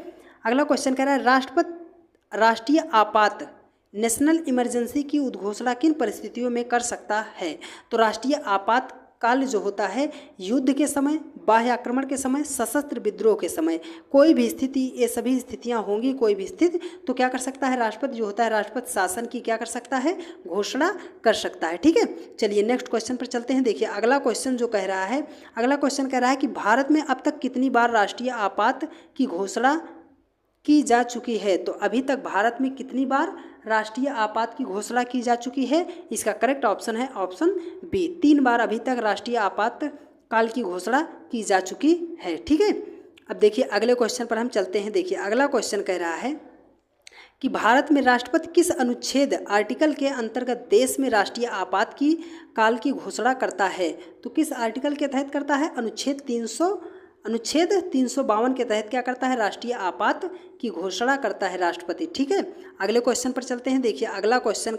राष्ट्रीय आपात नेशनल इमरजेंसी की उद्घोषणा किन परिस्थितियों में कर सकता है? तो राष्ट्रीय आपातकाल जो होता है युद्ध के समय, बाह्य आक्रमण के समय, सशस्त्र विद्रोह के समय, कोई भी स्थिति, ये सभी स्थितियां होंगी कोई भी स्थिति, तो क्या कर सकता है? राष्ट्रपति जो होता है राष्ट्रपति शासन की क्या कर सकता है? घोषणा कर सकता है। ठीक है। चलिए नेक्स्ट क्वेश्चन पर चलते हैं। देखिए अगला क्वेश्चन कह रहा है कि भारत में अब तक कितनी बार राष्ट्रीय आपात की घोषणा की जा चुकी है? तो अभी तक भारत में कितनी बार राष्ट्रीय आपात की घोषणा की जा चुकी है? इसका करेक्ट ऑप्शन है ऑप्शन बी, 3 बार अभी तक राष्ट्रीय आपातकाल की घोषणा की जा चुकी है। ठीक है। अब देखिए अगले क्वेश्चन पर हम चलते हैं। देखिए अगला क्वेश्चन कह रहा है कि भारत में राष्ट्रपति किस अनुच्छेद आर्टिकल के अंतर्गत देश में राष्ट्रीय आपात की काल की घोषणा करता है? तो किस आर्टिकल के तहत करता है? अनुच्छेद 352 के तहत क्या करता है? राष्ट्रीय आपात की घोषणा करता है राष्ट्रपति। ठीक है। अगले क्वेश्चन पर चलते हैं। देखिए अगला क्वेश्चन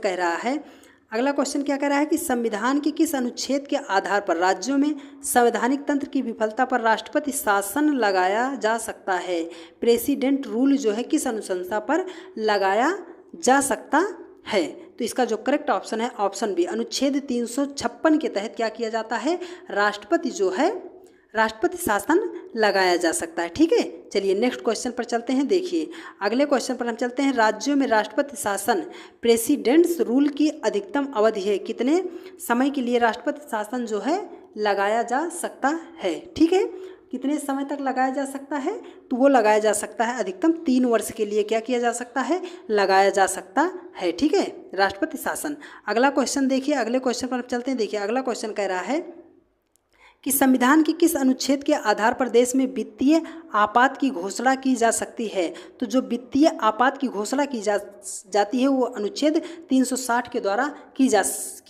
क्या कह रहा है कि संविधान के किस अनुच्छेद के आधार पर राज्यों में संवैधानिक तंत्र की विफलता पर राष्ट्रपति शासन लगाया जा सकता है? प्रेसिडेंट रूल जो है किस अनुशंसा पर लगाया जा सकता है? तो इसका जो करेक्ट ऑप्शन है ऑप्शन बी, अनुच्छेद 356 के तहत क्या किया जाता है? राष्ट्रपति शासन लगाया जा सकता है। ठीक है। चलिए नेक्स्ट क्वेश्चन पर चलते हैं। देखिए अगले क्वेश्चन पर हम चलते हैं। राज्यों में राष्ट्रपति शासन प्रेसिडेंट्स रूल की अधिकतम अवधि है? कितने समय के लिए राष्ट्रपति शासन जो है लगाया जा सकता है? ठीक है। कितने समय तक लगाया जा सकता है? तो वो लगाया जा सकता है अधिकतम 3 वर्ष के लिए क्या किया जा सकता है? लगाया जा सकता है। ठीक है। राष्ट्रपति शासन। अगला क्वेश्चन देखिए, अगले क्वेश्चन पर हम चलते हैं। देखिए अगला क्वेश्चन कह रहा है कि संविधान के किस अनुच्छेद के आधार पर देश में वित्तीय आपात की घोषणा की जा सकती है? तो जो वित्तीय आपात की घोषणा की जाती है वो अनुच्छेद 360 के द्वारा की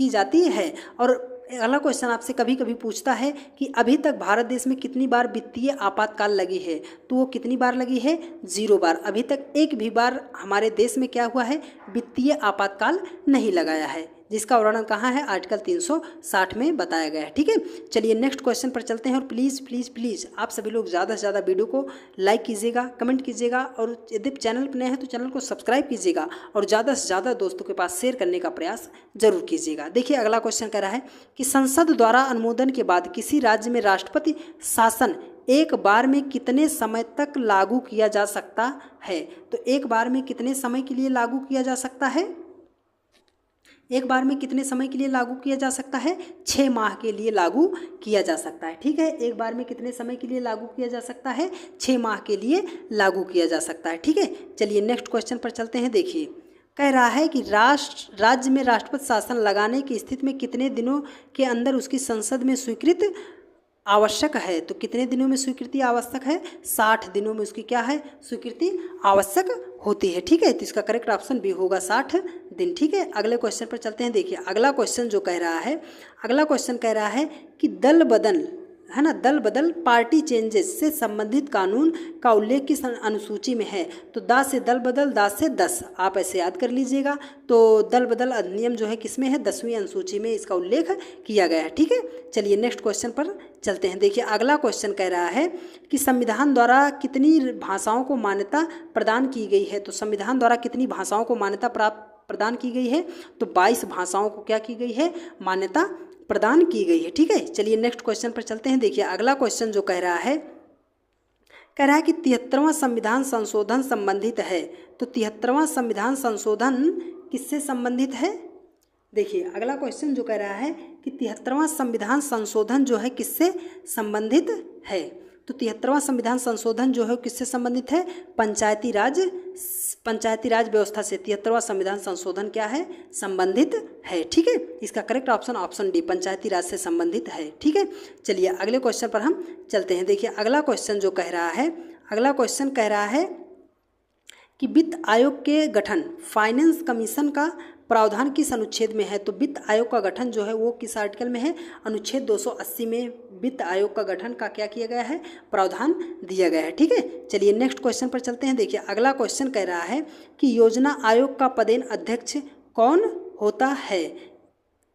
जाती है। और अगला क्वेश्चन आपसे कभी कभी पूछता है कि अभी तक भारत देश में कितनी बार वित्तीय आपातकाल लगी है, तो वो कितनी बार लगी है? 0 बार। अभी तक एक भी बार हमारे देश में क्या हुआ है? वित्तीय आपातकाल नहीं लगाया है, जिसका वर्णन कहाँ है? आर्टिकल 360 में बताया गया है। ठीक है, चलिए नेक्स्ट क्वेश्चन पर चलते हैं। और प्लीज़ प्लीज़ प्लीज़ आप सभी लोग ज़्यादा से ज़्यादा वीडियो को लाइक कीजिएगा, कमेंट कीजिएगा, और यदि चैनल पर नए हैं तो चैनल को सब्सक्राइब कीजिएगा और ज़्यादा से ज़्यादा दोस्तों के पास शेयर करने का प्रयास जरूर कीजिएगा। देखिए अगला क्वेश्चन कह रहा है कि संसद द्वारा अनुमोदन के बाद किसी राज्य में राष्ट्रपति शासन एक बार में कितने समय तक लागू किया जा सकता है? तो एक बार में कितने समय के लिए लागू किया जा सकता है? एक बार में कितने समय के लिए लागू किया जा सकता है? 6 माह के लिए लागू किया जा सकता है। ठीक है, एक बार में कितने समय के लिए लागू किया जा सकता है? 6 माह के लिए लागू किया जा सकता है। ठीक है, चलिए नेक्स्ट क्वेश्चन पर चलते हैं। देखिए कह रहा है कि राज्य में राष्ट्रपति शासन लगाने की स्थिति में कितने दिनों के अंदर उसकी संसद में स्वीकृति आवश्यक है? तो कितने दिनों में स्वीकृति आवश्यक है? 60 दिनों में उसकी क्या है? स्वीकृति आवश्यक होती है। ठीक है, तो इसका करेक्ट ऑप्शन भी होगा 60 दिन। ठीक है, अगले क्वेश्चन पर चलते हैं। देखिए अगला क्वेश्चन जो कह रहा है, अगला क्वेश्चन कह रहा है कि दल बदल, है ना, दल बदल पार्टी चेंजेस से संबंधित कानून का उल्लेख किस अनुसूची में है? तो दा से दल बदल, दा से 10, आप ऐसे याद कर लीजिएगा। तो दल बदल अधिनियम जो है किसमें है? 10वीं अनुसूची में इसका उल्लेख किया गया है। ठीक है, चलिए नेक्स्ट क्वेश्चन पर चलते हैं। देखिए अगला क्वेश्चन कह रहा है कि संविधान द्वारा कितनी भाषाओं को मान्यता प्रदान की गई है? तो संविधान द्वारा कितनी भाषाओं को मान्यता प्रदान की गई है? तो 22 भाषाओं को क्या की गई है? मान्यता प्रदान की गई है। ठीक है, चलिए नेक्स्ट क्वेश्चन पर चलते हैं। देखिए अगला क्वेश्चन जो कह रहा है कि 73वां संविधान संशोधन संबंधित है। तो 73वां संविधान संशोधन किससे संबंधित है? देखिए अगला क्वेश्चन जो कह रहा है कि 73वां संविधान संशोधन जो है किससे संबंधित है? तो 73वां संविधान संशोधन जो है किससे संबंधित है? पंचायती राज व्यवस्था से 73वां संविधान संशोधन क्या है? संबंधित है। ठीक है, इसका करेक्ट ऑप्शन ऑप्शन डी, पंचायती राज से संबंधित है। ठीक है, चलिए अगले क्वेश्चन पर हम चलते हैं। देखिए अगला क्वेश्चन जो कह रहा है, अगला क्वेश्चन कह रहा है कि वित्त आयोग के गठन फाइनेंस कमीशन का प्रावधान किस अनुच्छेद में है? तो वित्त आयोग का गठन जो है वो किस आर्टिकल में है? अनुच्छेद 280 में वित्त आयोग का गठन का क्या किया गया है? प्रावधान दिया गया है। ठीक है, चलिए नेक्स्ट क्वेश्चन पर चलते हैं। देखिए अगला क्वेश्चन कह रहा है कि योजना आयोग का पदेन अध्यक्ष कौन होता है?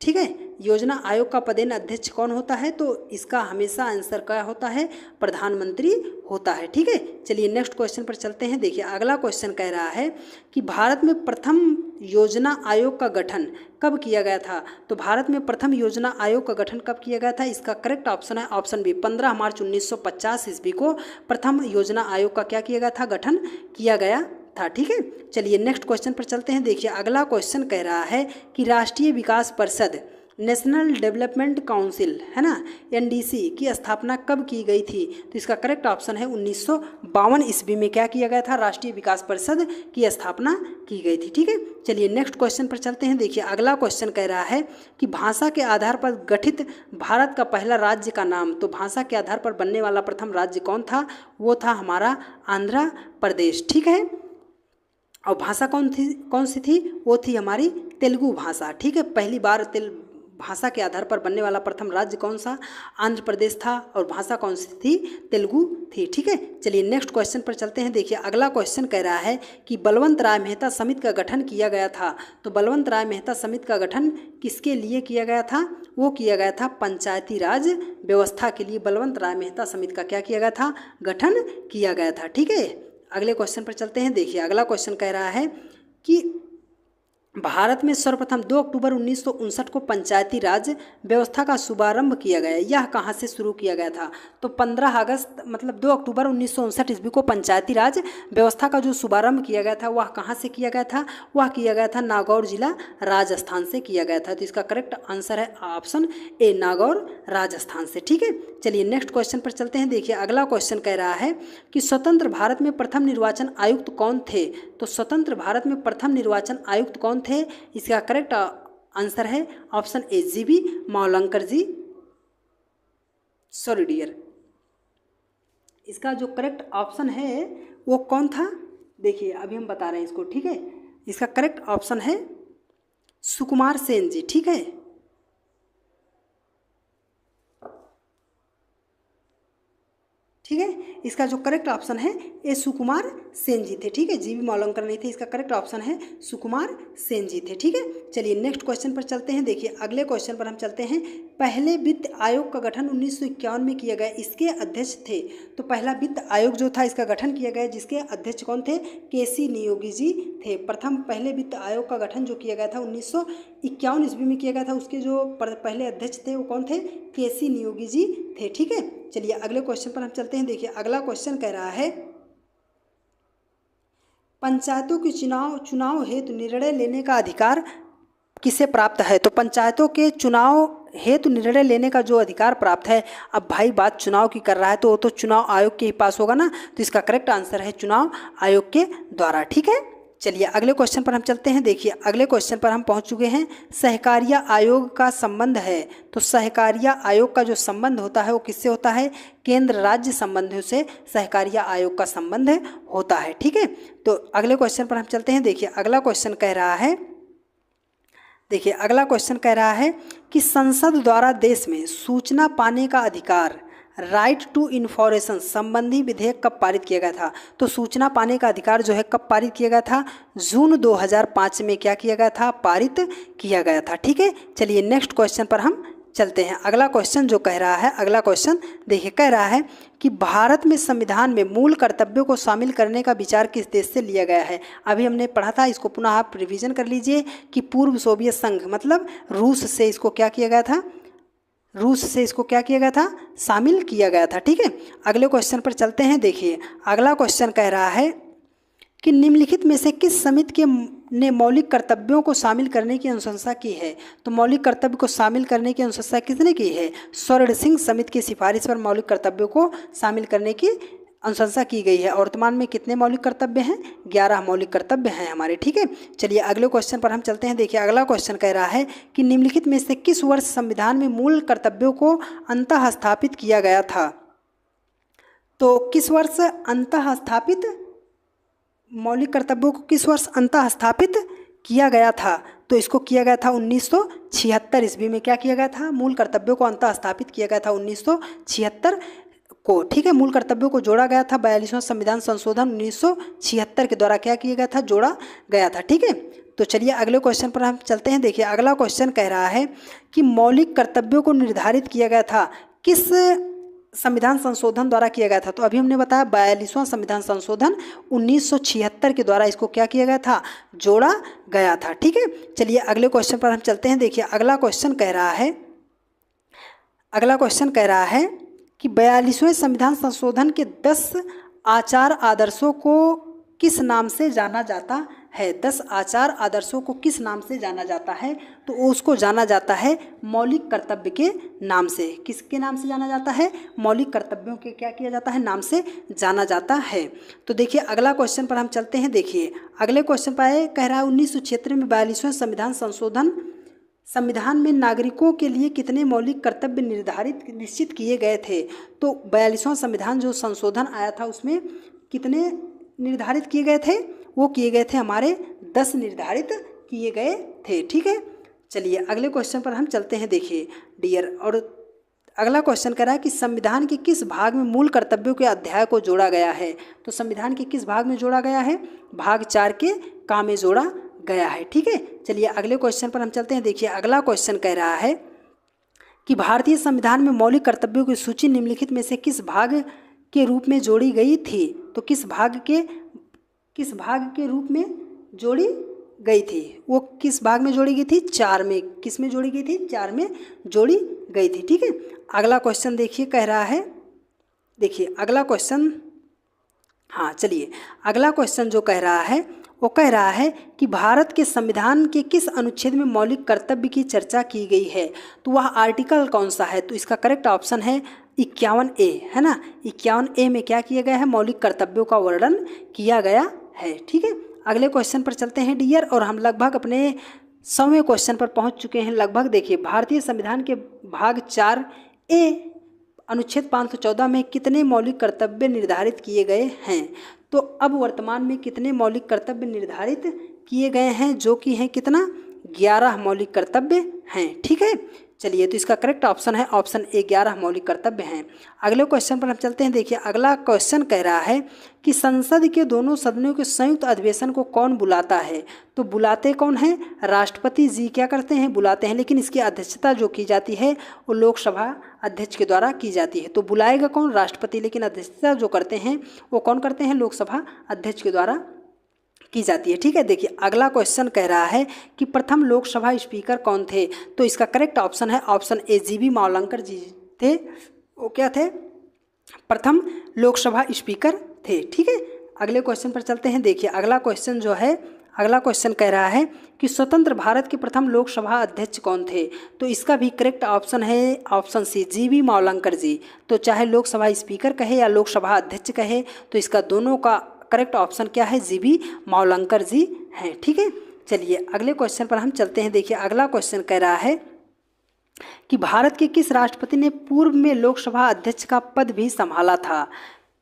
ठीक है, योजना आयोग का पदेन अध्यक्ष कौन होता है? तो इसका हमेशा आंसर क्या होता है? प्रधानमंत्री होता है। ठीक है, चलिए नेक्स्ट क्वेश्चन पर चलते हैं। देखिए अगला क्वेश्चन कह रहा है कि भारत में प्रथम योजना आयोग का गठन कब किया गया था? तो भारत में प्रथम योजना आयोग का गठन कब किया गया था? इसका करेक्ट ऑप्शन है ऑप्शन बी, 15 मार्च 1950 ईस्वी को प्रथम योजना आयोग का क्या किया गया था? गठन किया गया था। ठीक है, चलिए नेक्स्ट क्वेश्चन पर चलते हैं। देखिए अगला क्वेश्चन कह रहा है कि राष्ट्रीय विकास परिषद, नेशनल डेवलपमेंट काउंसिल, है ना, एनडीसी की स्थापना कब की गई थी? तो इसका करेक्ट ऑप्शन है 1952 ईस्वी में क्या किया गया था? राष्ट्रीय विकास परिषद की स्थापना की गई थी। ठीक है, चलिए नेक्स्ट क्वेश्चन पर चलते हैं। देखिए अगला क्वेश्चन कह रहा है कि भाषा के आधार पर गठित भारत का पहला राज्य का नाम। तो भाषा के आधार पर बनने वाला प्रथम राज्य कौन था? वो था हमारा आंध्र प्रदेश। ठीक है, और भाषा कौन सी थी? वो थी हमारी तेलुगु भाषा। ठीक है, पहली बार भाषा के आधार पर बनने वाला प्रथम राज्य कौन सा? आंध्र प्रदेश था, और भाषा कौन सी थी? तेलुगु थी। ठीक है, चलिए नेक्स्ट क्वेश्चन पर चलते हैं। देखिए अगला क्वेश्चन कह रहा है कि बलवंत राय मेहता समिति का गठन किया गया था। तो बलवंत राय मेहता समिति का गठन किसके लिए किया गया था? वो किया गया था पंचायती राज व्यवस्था के लिए बलवंत राय मेहता समिति का क्या किया गया था? गठन किया गया था। ठीक है, अगले क्वेश्चन पर चलते हैं। देखिए अगला क्वेश्चन कह रहा है कि भारत में सर्वप्रथम 2 अक्टूबर 1959 को पंचायती राज व्यवस्था का शुभारंभ किया गया। यह कहाँ से शुरू किया गया था? तो 15 अगस्त मतलब 2 अक्टूबर 1959 ईस्वी को पंचायती राज व्यवस्था का जो शुभारंभ किया गया था वह कहाँ से किया गया था? वह किया गया था नागौर जिला राजस्थान से किया गया था। तो इसका करेक्ट आंसर है ऑप्शन ए, नागौर राजस्थान से। ठीक है, चलिए नेक्स्ट क्वेश्चन पर चलते हैं। देखिए अगला क्वेश्चन कह रहा है कि स्वतंत्र भारत में प्रथम निर्वाचन आयुक्त कौन थे? तो स्वतंत्र भारत में प्रथम निर्वाचन आयुक्त कौन थे? इसका करेक्ट आंसर है option A, GB Mavalankar ji. Sorry dear, इसका जो करेक्ट ऑप्शन है वो कौन था? देखिए अभी हम बता रहे हैं इसको। ठीक है, इसका करेक्ट ऑप्शन है सुकुमार सेन जी। ठीक है, ठीक है। इसका जो करेक्ट ऑप्शन है ए सुकुमार सेन जी थे। ठीक है, जीवी मावलंकर नहीं थे, इसका करेक्ट ऑप्शन है सुकुमार सेन जी थे। ठीक है, चलिए नेक्स्ट क्वेश्चन पर चलते हैं। देखिए अगले क्वेश्चन पर हम चलते हैं। पहले वित्त आयोग का गठन 1951 में किया गया, इसके अध्यक्ष थे। तो पहला वित्त आयोग जो था इसका गठन किया गया, जिसके अध्यक्ष कौन थे? केसी नियोगी जी थे। प्रथम पहले वित्त आयोग का गठन जो किया गया था 1951 ईस्वी में किया गया था, उसके जो पहले अध्यक्ष थे वो कौन थे? केसी नियोगी जी थे। ठीक है, चलिए अगले क्वेश्चन पर हम चलते हैं। देखिए अगला क्वेश्चन कह रहा है पंचायतों के चुनाव हेतु निर्णय लेने का अधिकार किसे प्राप्त है? तो पंचायतों के चुनाव हेतु निर्णय लेने का जो अधिकार प्राप्त है, अब भाई बात चुनाव की कर रहा है तो वो तो चुनाव आयोग के ही पास होगा ना, तो इसका करेक्ट आंसर है चुनाव आयोग के द्वारा। ठीक है, चलिए अगले क्वेश्चन पर हम चलते हैं। देखिए अगले क्वेश्चन पर हम पहुंच चुके हैं। सहकारिता आयोग का संबंध है, तो सहकारिता आयोग का जो संबंध होता है वो किससे होता है? केंद्र राज्य संबंधों से सहकारिता आयोग का संबंध होता है। ठीक है, तो अगले क्वेश्चन पर हम चलते हैं। देखिए अगला क्वेश्चन कह रहा है कि संसद द्वारा देश में सूचना पाने का अधिकार राइट टू इन्फॉर्मेशन संबंधी विधेयक कब पारित किया गया था? तो सूचना पाने का अधिकार जो है कब पारित किया गया था? जून 2005 में क्या किया गया था? पारित किया गया था। ठीक है, चलिए नेक्स्ट क्वेश्चन पर हम चलते हैं। अगला क्वेश्चन जो कह रहा है, अगला क्वेश्चन देखिए कह रहा है कि भारत में संविधान में मूल कर्तव्यों को शामिल करने का विचार किस देश से लिया गया है? अभी हमने पढ़ा था, इसको पुनः आप रिवीजन कर लीजिए कि पूर्व सोवियत संघ मतलब रूस से इसको क्या किया गया था? रूस से इसको क्या किया गया था? शामिल किया गया था। ठीक है, अगले क्वेश्चन पर चलते हैं। देखिए अगला क्वेश्चन कह रहा है कि निम्नलिखित में से किस समिति ने मौलिक कर्तव्यों को शामिल करने की अनुशंसा की है? तो मौलिक कर्तव्य को शामिल करने की अनुशंसा किसने की है? स्वर्ण सिंह समिति की सिफारिश पर मौलिक कर्तव्यों को शामिल करने की अनुशंसा की गई है। वर्तमान में कितने मौलिक कर्तव्य हैं? 11 मौलिक कर्तव्य हैं हमारे। ठीक है, चलिए अगले क्वेश्चन पर हम चलते हैं। देखिए अगला क्वेश्चन कह रहा है कि निम्नलिखित में से किस वर्ष संविधान में मूल कर्तव्यों को अंतः स्थापित किया गया था? तो किस वर्ष अंतः स्थापित मौलिक कर्तव्यों को किस वर्ष अंतः स्थापित किया गया था? तो इसको किया गया था 1976 ईस्वी में। क्या किया गया था? मूल कर्तव्यों को अंतः स्थापित किया गया था 1976 को। ठीक है, मूल कर्तव्यों को जोड़ा गया था 42वां संविधान संशोधन 1976 के द्वारा क्या किया गया था? जोड़ा गया था। ठीक है, तो चलिए अगले क्वेश्चन पर हम चलते हैं। देखिए अगला क्वेश्चन कह रहा है कि मौलिक कर्तव्यों को निर्धारित किया गया था किस संविधान संशोधन द्वारा किया गया था? तो अभी हमने बताया 42वां संविधान संशोधन 1976 के द्वारा इसको क्या किया गया था? जोड़ा गया था। ठीक है, चलिए अगले क्वेश्चन पर हम चलते हैं। देखिए अगला क्वेश्चन कह रहा है कि 42वें संविधान संशोधन के 10 आचार आदर्शों को किस नाम से जाना जाता है? 10 आचार आदर्शों को किस नाम से जाना जाता है? तो उसको जाना जाता है मौलिक कर्तव्य के नाम से। किसके नाम से जाना जाता है? मौलिक कर्तव्यों के क्या किया जाता है? नाम से जाना जाता है। तो देखिए अगला क्वेश्चन पर हम चलते हैं। देखिए अगले क्वेश्चन पर कह रहा है 1976 में 42वें संविधान संशोधन संविधान में नागरिकों के लिए कितने मौलिक कर्तव्य निश्चित किए गए थे? तो 42वां संविधान जो संशोधन आया था उसमें कितने निर्धारित किए गए थे? वो किए गए थे हमारे 10 निर्धारित किए गए थे। ठीक है, चलिए अगले क्वेश्चन पर हम चलते हैं। देखिए डियर, और अगला क्वेश्चन कह रहा है कि संविधान के किस भाग में मूल कर्तव्यों के अध्याय को जोड़ा गया है? तो संविधान के किस भाग में जोड़ा गया है? भाग 4 के का में जोड़ा गया है। ठीक है, चलिए अगले क्वेश्चन पर हम चलते हैं। देखिए अगला क्वेश्चन कह रहा है कि भारतीय संविधान में मौलिक कर्तव्यों की सूची निम्नलिखित में से किस भाग के रूप में जोड़ी गई थी? तो किस भाग के रूप में जोड़ी गई थी? वो किस भाग में जोड़ी गई थी? 4 में। किस में जोड़ी गई थी? 4 में जोड़ी गई थी। ठीक है, अगला क्वेश्चन देखिए कह रहा है, देखिए अगला क्वेश्चन, हाँ चलिए अगला क्वेश्चन जो कह रहा है वो कह रहा है कि भारत के संविधान के किस अनुच्छेद में मौलिक कर्तव्य की चर्चा की गई है? तो वह आर्टिकल कौन सा है? तो इसका करेक्ट ऑप्शन है 51A, है ना। 51A में क्या किया गया है? मौलिक कर्तव्यों का वर्णन किया गया है। ठीक है, अगले क्वेश्चन पर चलते हैं डियर, और हम लगभग अपने 100वें क्वेश्चन पर पहुंच चुके हैं लगभग। देखिए भारतीय संविधान के भाग 4A अनुच्छेद 514 में कितने मौलिक कर्तव्य निर्धारित किए गए हैं? तो अब वर्तमान में कितने मौलिक कर्तव्य निर्धारित किए गए हैं? जो कि हैं कितना? 11 मौलिक कर्तव्य हैं। ठीक है, चलिए, तो इसका करेक्ट ऑप्शन है ऑप्शन ए 11 मौलिक कर्तव्य हैं। अगले क्वेश्चन पर हम चलते हैं। देखिए, अगला क्वेश्चन कह रहा है कि संसद के दोनों सदनों के संयुक्त अधिवेशन को कौन बुलाता है? तो बुलाते कौन हैं? राष्ट्रपति जी क्या करते हैं? बुलाते हैं, लेकिन इसकी अध्यक्षता जो की जाती है वो लोकसभा अध्यक्ष के द्वारा की जाती है। तो बुलाएगा कौन? राष्ट्रपति, लेकिन अध्यक्षता जो करते हैं वो कौन करते हैं? लोकसभा अध्यक्ष के द्वारा की जाती है। ठीक है, देखिए अगला क्वेश्चन कह रहा है कि प्रथम लोकसभा स्पीकर कौन थे? तो इसका करेक्ट ऑप्शन है ऑप्शन ए जीवी मावलंकर जी थे। वो क्या थे? प्रथम लोकसभा स्पीकर थे। ठीक है, अगले क्वेश्चन पर चलते हैं। देखिए, अगला क्वेश्चन जो है, अगला क्वेश्चन कह रहा है कि स्वतंत्र भारत के प्रथम लोकसभा अध्यक्ष कौन थे? तो इसका भी करेक्ट ऑप्शन है ऑप्शन सी जीवी मावलंकर जी। तो चाहे लोकसभा स्पीकर कहे या लोकसभा अध्यक्ष कहे, तो इसका दोनों का करेक्ट ऑप्शन क्या है? जीवी मावलंकर जी हैं। ठीक है, चलिए अगले क्वेश्चन पर हम चलते हैं। देखिए, अगला क्वेश्चन कह रहा है कि भारत के किस राष्ट्रपति ने पूर्व में लोकसभा अध्यक्ष का पद भी संभाला था?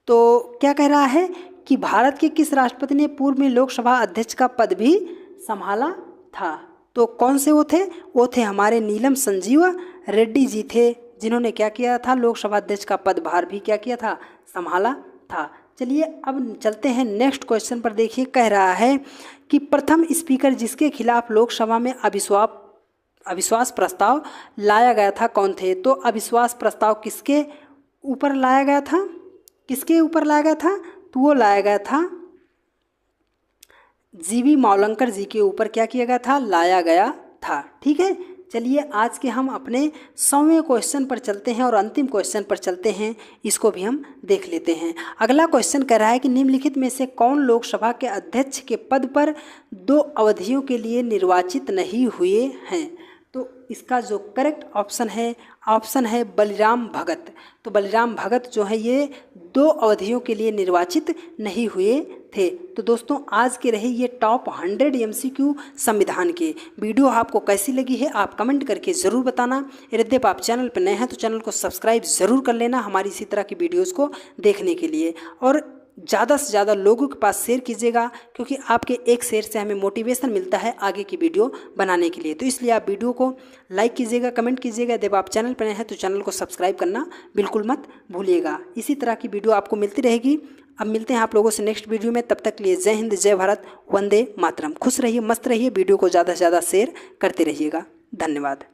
तो क्या कह रहा है कि भारत के किस राष्ट्रपति ने पूर्व में लोकसभा अध्यक्ष का पद भी संभाला था? तो कौन से वो थे? वो थे हमारे नीलम संजीव रेड्डी जी थे, जिन्होंने क्या किया था? लोकसभा अध्यक्ष का पदभार भी क्या किया था? संभाला था। चलिए अब चलते हैं नेक्स्ट क्वेश्चन पर। देखिए, कह रहा है कि प्रथम स्पीकर जिसके खिलाफ लोकसभा में अविश्वास प्रस्ताव लाया गया था कौन थे? तो अविश्वास प्रस्ताव किसके ऊपर लाया गया था? किसके ऊपर लाया गया था? तो वो लाया गया था जीवी मावलंकर जी के ऊपर। क्या किया गया था? लाया गया था। ठीक है, चलिए आज के हम अपने 100वें क्वेश्चन पर चलते हैं और अंतिम क्वेश्चन पर चलते हैं, इसको भी हम देख लेते हैं। अगला क्वेश्चन कह रहा है कि निम्नलिखित में से कौन लोकसभा के अध्यक्ष के पद पर 2 अवधियों के लिए निर्वाचित नहीं हुए हैं? तो इसका जो करेक्ट ऑप्शन है बलिराम भगत। तो बलिराम भगत जो है ये 2 अवधियों के लिए निर्वाचित नहीं हुए थे। तो दोस्तों आज के रहे ये टॉप 100 MCQ संविधान के। वीडियो आपको कैसी लगी है आप कमेंट करके ज़रूर बताना। यदि आप चैनल पर नए हैं तो चैनल को सब्सक्राइब ज़रूर कर लेना हमारी इसी तरह की वीडियोज़ को देखने के लिए, और ज़्यादा से ज़्यादा लोगों के पास शेयर कीजिएगा, क्योंकि आपके एक शेयर से हमें मोटिवेशन मिलता है आगे की वीडियो बनाने के लिए। तो इसलिए आप वीडियो को लाइक कीजिएगा, कमेंट कीजिएगा। जब आप चैनल पर नए हैं तो चैनल को सब्सक्राइब करना बिल्कुल मत भूलिएगा। इसी तरह की वीडियो आपको मिलती रहेगी। अब मिलते हैं आप लोगों से नेक्स्ट वीडियो में। तब तक के लिए जय हिंद, जय भारत, वंदे मातरम। खुश रहिए, मस्त रहिए, वीडियो को ज़्यादा से ज़्यादा शेयर करते रहिएगा। धन्यवाद।